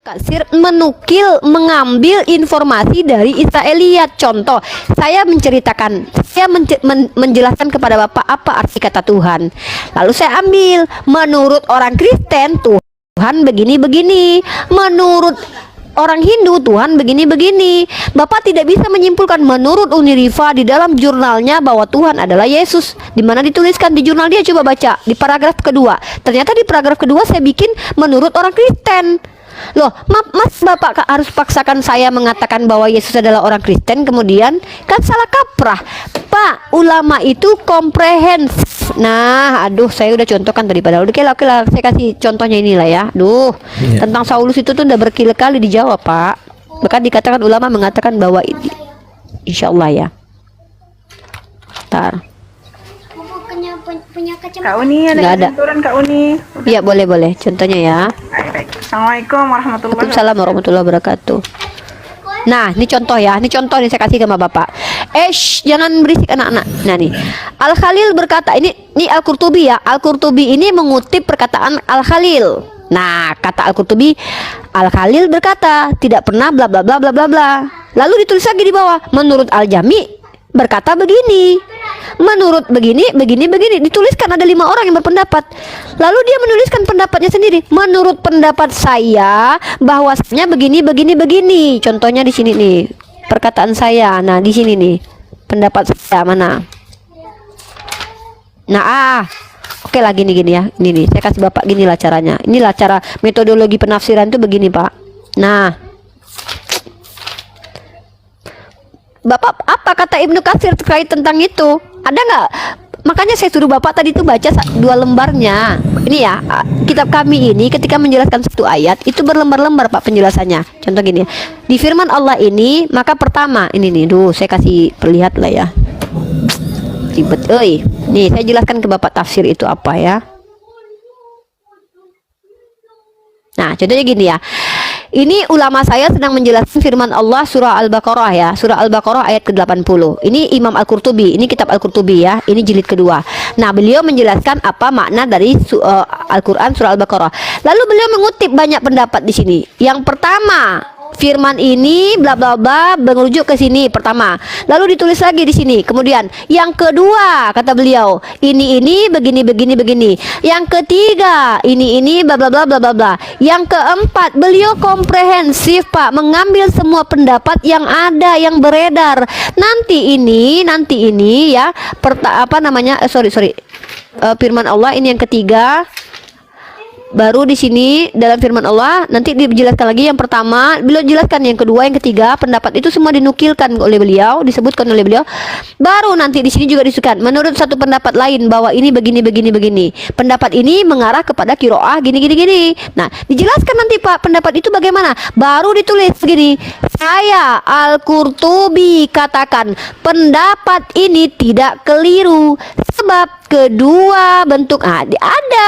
Kasir menukil, mengambil informasi dari Israeliat. Contoh, saya menceritakan, menjelaskan kepada Bapak apa arti kata Tuhan. Lalu saya ambil, menurut orang Kristen Tuhan begini-begini, menurut orang Hindu Tuhan begini-begini. Bapak tidak bisa menyimpulkan menurut Uniriva di dalam jurnalnya bahwa Tuhan adalah Yesus. Di mana dituliskan di jurnal dia, coba baca di paragraf kedua. Ternyata di paragraf kedua saya bikin menurut orang Kristen. Loh, mas Bapak harus paksakan saya mengatakan bahwa Yesus adalah orang Kristen, kemudian kan salah kaprah. Pak, ulama itu komprehensif. Nah, aduh, saya udah contohkan tadi padahal. Oke lah, saya kasih contohnya inilah ya. Duh, tentang Saulus itu tuh udah berkali-kali dijawab, Pak. Bahkan dikatakan ulama mengatakan bahwa insya Allah ya. Ntar. Punya kacamata. Kak Uni ada benturan Kak Uni. Iya, boleh. Contohnya ya. Baik. Assalamualaikum warahmatullahi wabarakatuh. Waalaikumsalam warahmatullahi wabarakatuh. Nah, ini contoh ya. Ini contoh nih saya kasih sama Bapak. Jangan berisik anak-anak. Nah nih, Al-Khalil berkata, ini Al-Qurtubi ya. Al-Qurtubi ini mengutip perkataan Al-Khalil. Nah, kata Al-Qurtubi, Al-Khalil berkata, tidak pernah bla bla bla bla bla bla. Lalu ditulis lagi di bawah, menurut Al-Jami berkata begini, menurut begini, dituliskan ada 5 orang yang berpendapat. Lalu dia menuliskan pendapatnya sendiri. Menurut pendapat saya bahwasanya begini. Contohnya di sini nih, perkataan saya. Nah, di sini nih, pendapat saya mana? Nah, oke lah gini ya. Ini nih, saya kasih Bapak ginilah caranya. Inilah cara metodologi penafsiran itu begini, Pak. Nah, Bapak, apa kata Ibnu Katsir terkait tentang itu? Ada nggak? Makanya saya suruh Bapak tadi itu baca 2 lembarnya. Ini ya, kitab kami ini ketika menjelaskan satu ayat itu berlembar-lembar Pak penjelasannya. Contoh gini ya, di firman Allah ini, maka pertama ini nih, saya kasih perlihat lah ya. Ribet, nih saya jelaskan ke Bapak tafsir itu apa ya. Nah, contohnya gini ya. Ini ulama saya sedang menjelaskan firman Allah surah Al-Baqarah ya. Surah Al-Baqarah ayat ke-80. Ini Imam Al-Qurtubi, ini kitab Al-Qurtubi ya. Ini jilid kedua. Nah, beliau menjelaskan apa makna dari Al-Qur'an surah Al-Baqarah. Lalu beliau mengutip banyak pendapat di sini. Yang pertama, firman ini bla bla bla merujuk ke sini pertama. Lalu ditulis lagi di sini. Kemudian yang kedua kata beliau, ini begini. Yang ketiga, ini bla bla bla bla bla bla. Yang keempat, beliau komprehensif, Pak, mengambil semua pendapat yang ada yang beredar. Nanti ini ya, firman Allah ini yang ketiga. Baru di sini dalam firman Allah nanti dijelaskan lagi yang pertama, beliau jelaskan yang kedua, yang ketiga, pendapat itu semua dinukilkan oleh beliau, disebutkan oleh beliau. Baru nanti di sini juga disebutkan menurut satu pendapat lain bahwa ini begini. Pendapat ini mengarah kepada qiraah gini. Nah, dijelaskan nanti Pak pendapat itu bagaimana. Baru ditulis begini. Saya Al-Qurtubi katakan pendapat ini tidak keliru sebab kedua bentuk ada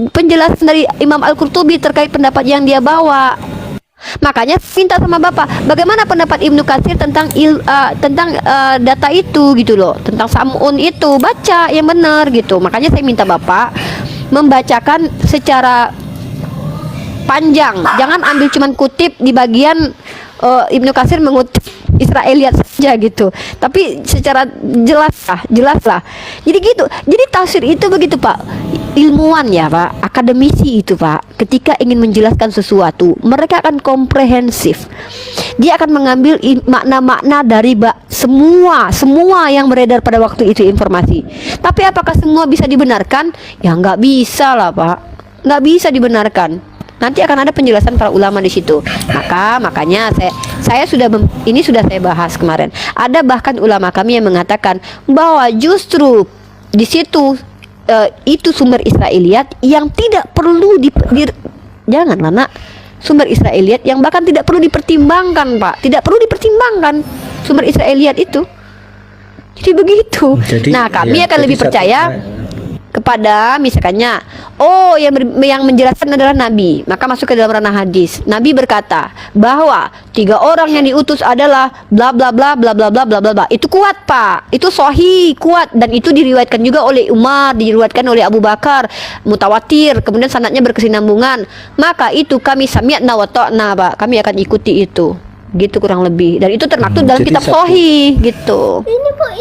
penjelasan dari Imam Al-Qurtubi terkait pendapat yang dia bawa. Makanya minta sama Bapak, bagaimana pendapat Ibnu Katsir tentang data itu gitu loh, tentang Sam'un itu, baca yang benar gitu. Makanya saya minta Bapak membacakan secara panjang, jangan ambil cuman kutip di bagian Ibnu Katsir mengutip Israeliat saja gitu, tapi secara jelas lah. Jadi gitu. Jadi tafsir itu begitu Pak. Ilmuwan ya Pak, akademisi itu Pak, ketika ingin menjelaskan sesuatu, mereka akan komprehensif. Dia akan mengambil makna-makna dari semua yang beredar pada waktu itu informasi. Tapi apakah semua bisa dibenarkan? Ya nggak bisa lah Pak, nggak bisa dibenarkan. Nanti akan ada penjelasan para ulama di situ. Makanya saya sudah saya bahas kemarin. Ada bahkan ulama kami yang mengatakan bahwa justru di situ itu sumber Israeliat yang tidak perlu janganlah nak, sumber Israeliat yang bahkan tidak perlu dipertimbangkan Pak, tidak perlu dipertimbangkan sumber Israeliat itu. Jadi begitu. Nah, kami akan lebih percaya. kepada misalkannya, oh yang menjelaskan adalah Nabi, maka masuk ke dalam ranah hadis. Nabi berkata bahwa 3 orang yang diutus adalah bla bla bla bla bla bla bla bla bla. Itu kuat Pak, itu sahih, kuat, dan itu diriwayatkan juga oleh Umar, diriwayatkan oleh Abu Bakar, mutawatir, kemudian sanadnya berkesinambungan. Maka itu kami sami'na wa ta'na Pak, kami akan ikuti itu, gitu kurang lebih. Dan itu termaktub dalam jadi kitab sahih gitu. Ini Pak.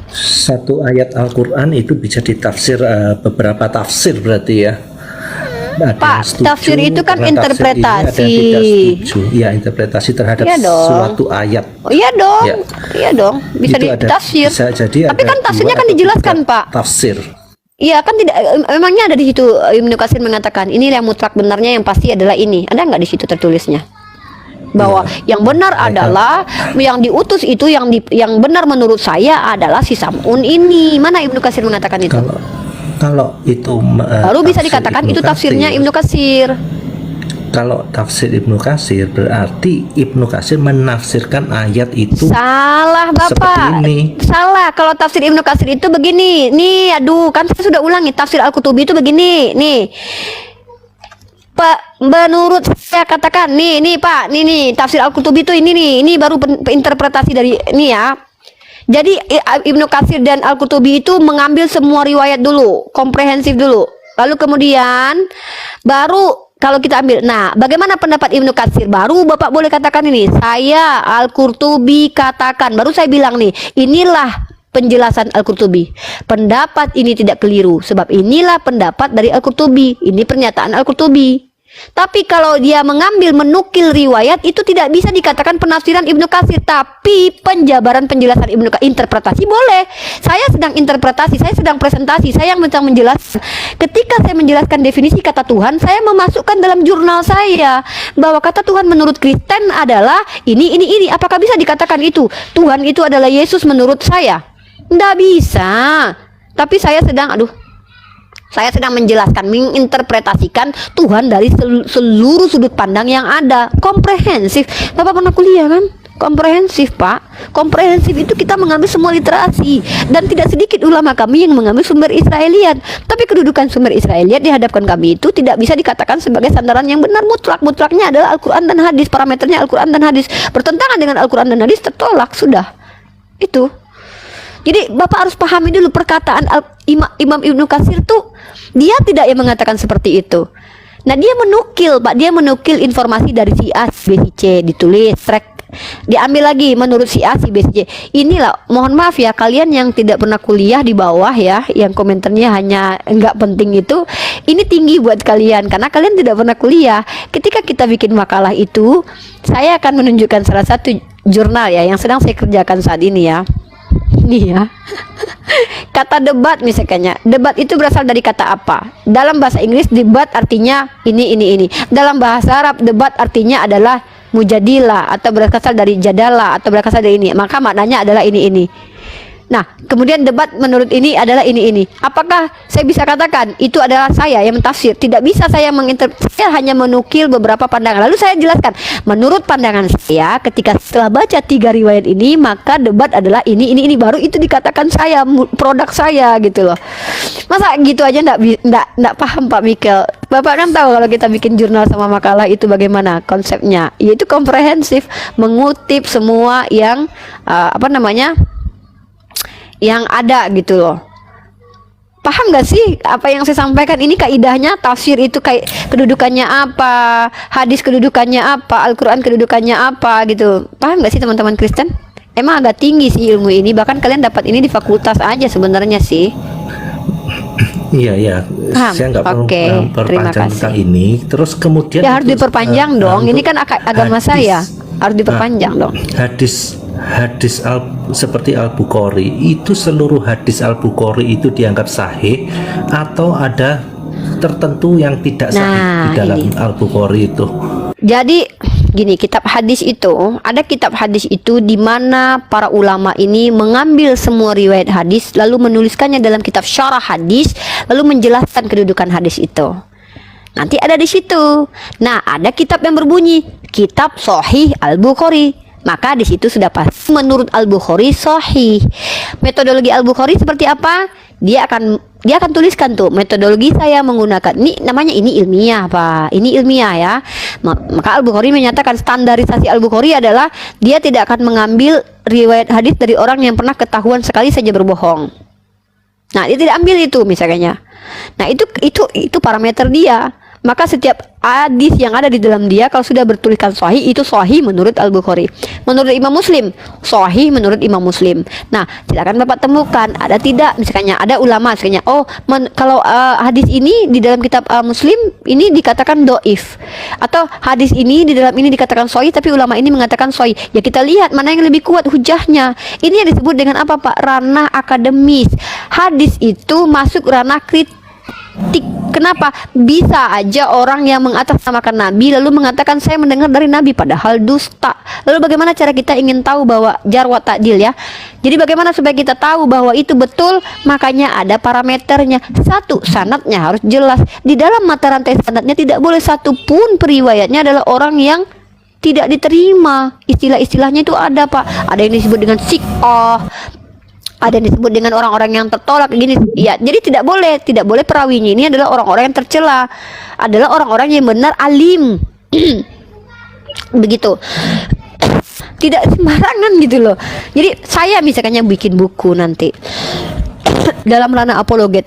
Satu ayat Al-Quran itu bisa ditafsir beberapa tafsir berarti ya. Ada Pak, yang setuju, tafsir itu kan karena tafsir ini interpretasi. ada yang tidak setuju. Ya, interpretasi terhadap Iya dong. suatu ayat. Oh iya dong, Ya. iya dong, bisa Itu ada- ditafsir. bisa jadi Tapi ada kan tafsirnya 2 kan atau dijelaskan 3 Pak. tafsir. Iya kan tidak, emangnya ada di situ Ibnu Katsir mengatakan ini yang mutlak benarnya yang pasti adalah ini. Ada nggak di situ tertulisnya? Bahwa yang benar adalah yang diutus itu yang benar menurut saya adalah si Sam'un ini. Mana Ibnu Katsir mengatakan itu? Kalau itu Baru bisa tafsir dikatakan Ibnu itu tafsirnya Katsir. Ibnu Katsir. Kalau tafsir Ibnu Katsir berarti Ibnu Katsir menafsirkan ayat itu Salah Bapak. seperti ini. Salah. Kalau tafsir Ibnu Katsir itu begini. Nih, aduh, kan saya sudah ulangi tafsir Al-Qurtubi itu begini. Nih. Pak, menurut saya katakan nih Pak, nih tafsir Al-Qurtubi itu ini baru interpretasi dari ini ya. Jadi Ibnu Katsir dan Al-Qurtubi itu mengambil semua riwayat dulu, komprehensif dulu. Lalu kemudian baru kalau kita ambil, nah bagaimana pendapat Ibnu Katsir? Baru Bapak boleh katakan ini, saya Al-Qurtubi katakan, baru saya bilang nih, inilah penjelasan Al-Qurtubi. Pendapat ini tidak keliru, sebab inilah pendapat dari Al-Qurtubi. Ini pernyataan Al-Qurtubi. Tapi kalau dia menukil riwayat, itu tidak bisa dikatakan penafsiran Ibnu Katsir, tapi penjabaran penjelasan Ibnu Katsir. Interpretasi boleh. Saya sedang interpretasi, saya sedang presentasi, saya yang sedang menjelaskan. Ketika saya menjelaskan definisi kata Tuhan, saya memasukkan dalam jurnal saya bahwa kata Tuhan menurut Kristen adalah ini. Apakah bisa dikatakan itu? Tuhan itu adalah Yesus menurut saya? Tidak bisa. Tapi saya sedang menjelaskan, menginterpretasikan Tuhan dari seluruh sudut pandang yang ada, komprehensif. Bapak pernah kuliah kan? Komprehensif Pak. Komprehensif itu kita mengambil semua literasi, dan tidak sedikit ulama kami yang mengambil sumber Israeliat. Tapi kedudukan sumber Israeliat di hadapan kami itu tidak bisa dikatakan sebagai sandaran yang benar mutlak. Mutlaknya adalah Al-Quran dan hadis, parameternya Al-Quran dan hadis. Bertentangan dengan Al-Quran dan hadis tertolak, sudah. Itu. Jadi Bapak harus pahami dulu perkataan Imam Ibnu Katsir tuh, dia tidak yang mengatakan seperti itu. Nah dia menukil Pak, dia menukil informasi dari si A, si B, si C, ditulis track, diambil lagi menurut si A, si B, si C. Inilah, mohon maaf ya kalian yang tidak pernah kuliah di bawah ya, yang komentarnya hanya enggak penting itu, ini tinggi buat kalian karena kalian tidak pernah kuliah. Ketika kita bikin makalah itu, saya akan menunjukkan salah satu jurnal ya yang sedang saya kerjakan saat ini ya. Nih ya. Kata debat misalnya, debat itu berasal dari kata apa? Dalam bahasa Inggris debat artinya ini. Dalam bahasa Arab debat artinya adalah mujadilah, atau berasal dari jadalah, atau berasal dari ini. Maka maknanya adalah ini. Nah, kemudian debat menurut ini adalah ini. Apakah saya bisa katakan itu adalah saya yang mentafsir? Tidak bisa saya menginterpretasi, saya hanya menukil beberapa pandangan. Lalu saya jelaskan, menurut pandangan saya, ketika setelah baca 3 riwayat ini, maka debat adalah ini. Baru itu dikatakan saya, produk saya gitu loh. Masa gitu aja enggak paham Pak Mikel? Bapak kan tahu kalau kita bikin jurnal sama makalah itu bagaimana konsepnya? Yaitu komprehensif, mengutip semua yang yang ada gitu loh. Paham gak sih apa yang saya sampaikan? Ini kaidahnya, tafsir itu kayak kedudukannya apa, hadis kedudukannya apa, Al-Quran kedudukannya apa gitu. Paham gak sih teman-teman Kristen? Emang agak tinggi sih ilmu ini, bahkan kalian dapat ini di fakultas aja sebenarnya sih. Iya. Paham? Saya nggak perlu Oke, terima perpanjang kasih. tentang ini. Terus kemudian Ya harus diperpanjang dong. Ini kan agama hadis. saya. Harus diperpanjang dong. Hadis seperti Al-Bukhari itu, seluruh hadis Al-Bukhari itu dianggap sahih atau ada tertentu yang tidak sahih di dalam Al-Bukhari itu. Jadi gini, kitab hadis itu, ada kitab hadis itu di mana para ulama ini mengambil semua riwayat hadis lalu menuliskannya dalam kitab syarah hadis, lalu menjelaskan kedudukan hadis itu. Nanti ada di situ. Nah, ada kitab yang berbunyi Kitab Sahih Al-Bukhari. Maka di situ sudah pasti menurut Al-Bukhari sahih. Metodologi Al-Bukhari seperti apa? Dia akan dia akan tuliskan tuh metodologi saya menggunakan ini ilmiah Pak, ini ilmiah ya. Maka Al-Bukhari menyatakan standarisasi Al-Bukhari adalah dia tidak akan mengambil riwayat hadis dari orang yang pernah ketahuan sekali saja berbohong. Nah, dia tidak ambil itu misalnya. Nah, itu parameter dia. Maka setiap hadis yang ada di dalam dia kalau sudah bertuliskan sahih, itu sahih menurut Al-Bukhari. Menurut Imam Muslim, sahih menurut Imam Muslim. Nah, silakan Bapak temukan ada tidak misalnya ada ulama misalnya, kalau hadis ini di dalam kitab Muslim ini dikatakan doif, atau hadis ini di dalam ini dikatakan sahih tapi ulama ini mengatakan sahih. Ya kita lihat mana yang lebih kuat hujahnya. Ini yang disebut dengan apa Pak? Ranah akademis. Hadis itu masuk ranah kritik. Kenapa? Bisa aja orang yang mengatasnamakan Nabi lalu mengatakan saya mendengar dari Nabi padahal dusta. Lalu bagaimana cara kita ingin tahu bahwa jar wa ta'dil ya? Jadi bagaimana supaya kita tahu bahwa itu betul? Makanya ada parameternya. Satu, sanadnya harus jelas. Di dalam mata rantai sanadnya tidak boleh satu pun periwayatnya adalah orang yang tidak diterima. Istilah-istilahnya itu ada Pak. Ada yang disebut dengan siqah, ada yang disebut dengan orang-orang yang tertolak gini ya. Jadi tidak boleh perawinya ini adalah orang-orang yang tercela, adalah orang-orang yang benar alim. Begitu. Tidak sembarangan gitu loh. Jadi saya misalnya bikin buku nanti dalam ranah apologet.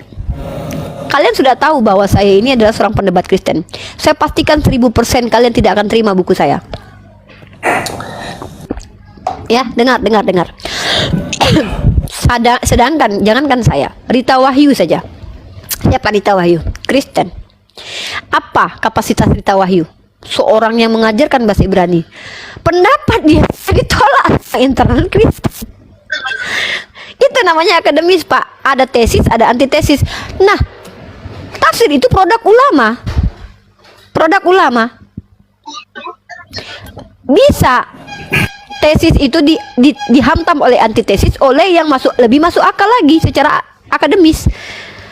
Kalian sudah tahu bahwa saya ini adalah seorang pendebat Kristen. Saya pastikan 1000% kalian tidak akan terima buku saya. Ya, dengar. Sedangkan jangankan saya, Rita Wahyu saja. Siapa Rita Wahyu? Kristen. Apa kapasitas Rita Wahyu? Seorang yang mengajarkan bahasa Ibrani. Pendapat dia ditolak internal Kristen. Itu namanya akademis Pak. Ada tesis, ada antitesis. Nah, tafsir itu produk ulama. Bisa tesis itu dihantam oleh antitesis oleh yang lebih masuk akal lagi secara akademis.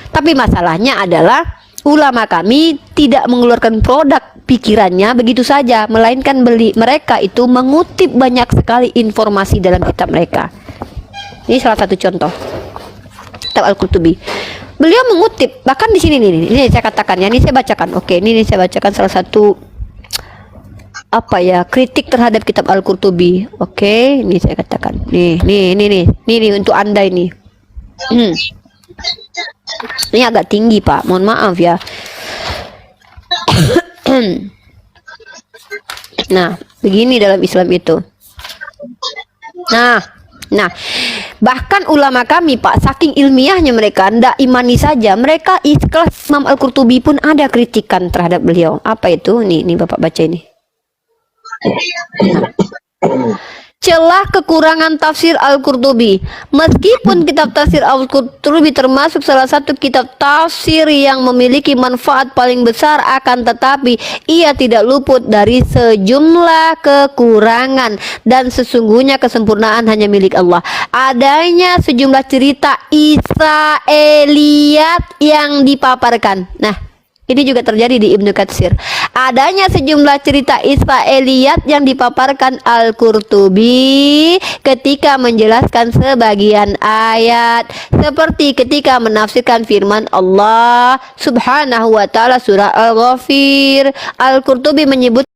Tapi masalahnya adalah ulama kami tidak mengeluarkan produk pikirannya begitu saja, melainkan mereka itu mengutip banyak sekali informasi dalam kitab mereka. Ini salah satu contoh. Kitab Al-Qurtubi. Beliau mengutip bahkan di sini ini saya katakan ya, ini saya bacakan. Oke, ini saya bacakan salah satu kritik terhadap kitab Al-Qurtubi. Oke, ini saya katakan. Nih untuk Anda ini. Ini agak tinggi, Pak. Mohon maaf ya. Nah, begini dalam Islam itu. Nah, bahkan ulama kami, Pak, saking ilmiahnya mereka, ndak imani saja, mereka ikhlas Imam Al-Qurtubi pun ada kritikan terhadap beliau. Apa itu? Nih Bapak baca ini. Celah kekurangan tafsir Al-Qurtubi. Meskipun kitab tafsir Al-Qurtubi termasuk salah satu kitab tafsir yang memiliki manfaat paling besar, akan tetapi ia tidak luput dari sejumlah kekurangan, dan sesungguhnya kesempurnaan hanya milik Allah. Adanya sejumlah cerita Israiliyat yang dipaparkan. Nah, ini juga terjadi di Ibnu Katsir. Adanya sejumlah cerita Israiliyat yang dipaparkan Al-Qurtubi ketika menjelaskan sebagian ayat, seperti ketika menafsirkan firman Allah Subhanahu wa taala surah Al-Ghafir. Al-Qurtubi menyebut